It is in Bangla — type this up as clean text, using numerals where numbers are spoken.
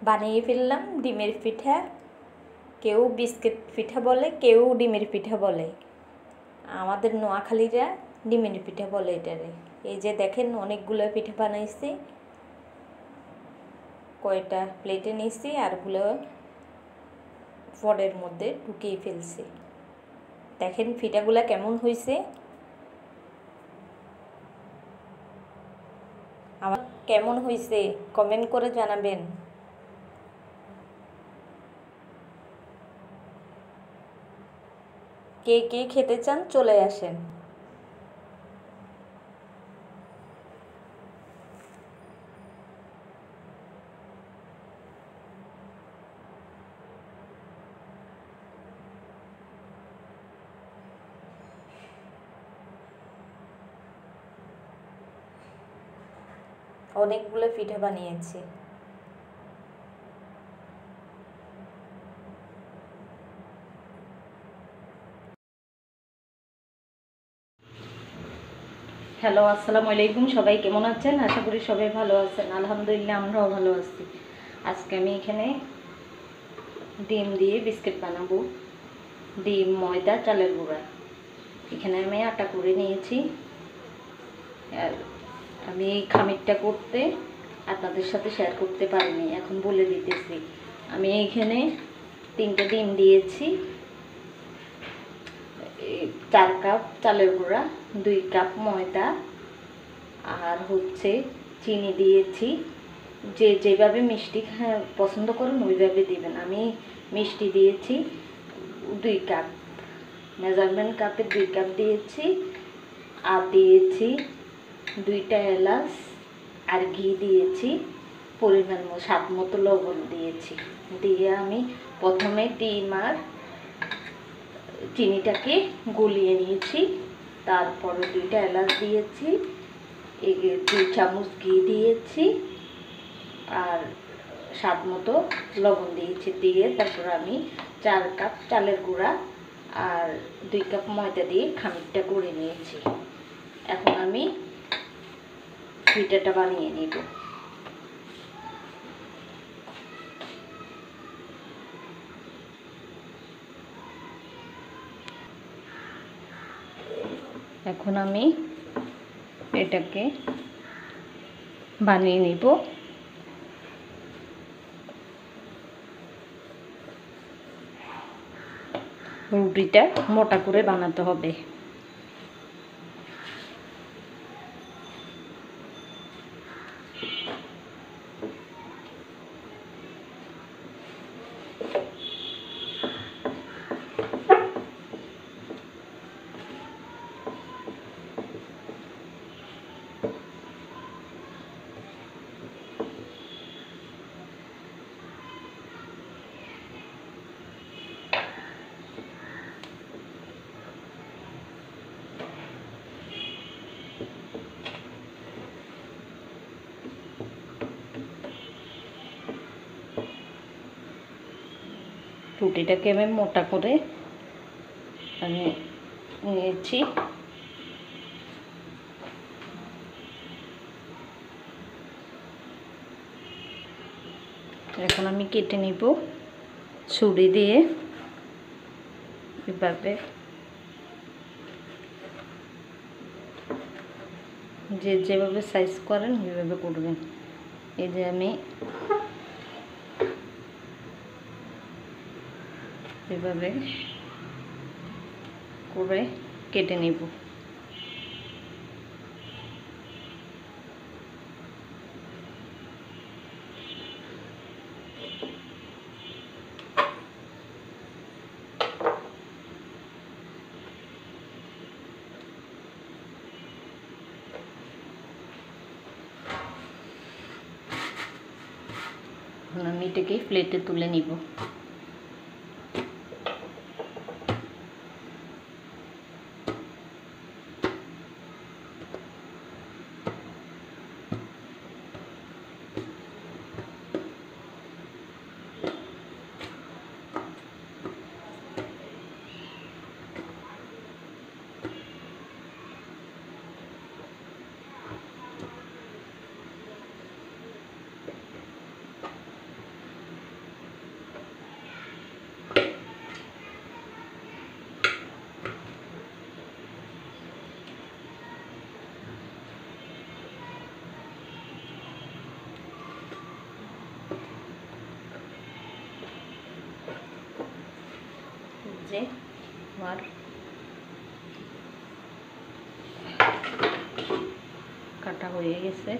বানিয়ে ফেললাম ডিমের পিঠা। কেউ বিস্কিট পিঠা বলে, কেউ ডিমের পিঠা বলে। আমাদের নোয়াখালীরা ডিমের পিঠা বলে এটারে। এই যে দেখেন অনেকগুলো পিঠা বানাইছি, কয়টা প্লেটে নিয়েছি, আরগুলো ফড়ের মধ্যে ঢুকিয়ে ফেলছি। দেখেন পিঠাগুলো কেমন হয়েছে। আমার কেমন হয়েছে কমেন্ট করে জানাবেন। কে কে খেতে চান চলে আসেন। অনেকগুলো পিঠা বানিয়েছি। হ্যালো, আসসালামু আলাইকুম। সবাই কেমন আছেন? আশা করি সবাই ভালো আছেন। আলহামদুলিল্লাহ, আমরাও ভালো আছি। আজকে আমি এখানে ডিম দিয়ে বিস্কিট বানাবো। ডিম, ময়দা, চালের গুঁড়া। এখানে আমি আটা করে নিয়েছি। আর আমি এই খামিরটা করতে আপনাদের সাথে শেয়ার করতে পারিনি, এখন বলে দিতেছি। আমি এইখানে 3টে ডিম দিয়েছি, 4 কাপ চালের গুঁড়া, 2 কাপ ময়দা, আর হচ্ছে চিনি দিয়েছি। যে যেভাবে মিষ্টি পছন্দ করেন ওইভাবে দিবেন। আমি মিষ্টি দিয়েছি 2 কাপ, মেজারমেন্ট কাপে 2 কাপ দিয়েছি। আর দিয়েছি 2টা এলাচ, আর ঘি দিয়েছি পরিমাণ মতো, স্বাদ মতো লবণ দিয়েছি। দিয়ে আমি প্রথমে ডিম আর চিনিটাকে গলিয়ে নিয়েছি। তারপরে 2টা এলাচ দিয়েছি, 2 চামচ ঘি দিয়েছি, আর স্বাদ মতো লবণ দিয়েছি। দিয়ে তারপর আমি 4 কাপ চালের গুঁড়া আর 2 কাপ ময়দা দিয়ে খামিরটা করে নিয়েছি। এখন আমি পিঠাটা বানিয়ে নিব। এখন আমি এটাকে বানিয়ে নিব। রুটিটা মোটা করে বানাতে হবে। রুটিটাকে আমি মোটা করে নিয়েছি। এখন আমি কেটে নিব ছুরি দিয়ে। এভাবে যেভাবে সাইজ করেন ওইভাবে করবেন। এই যে আমি এভাবে করে কেটে নিব। আমি এটাকে প্লেটে তুলে নিব। যে আমার কাটা হয়ে গেছে।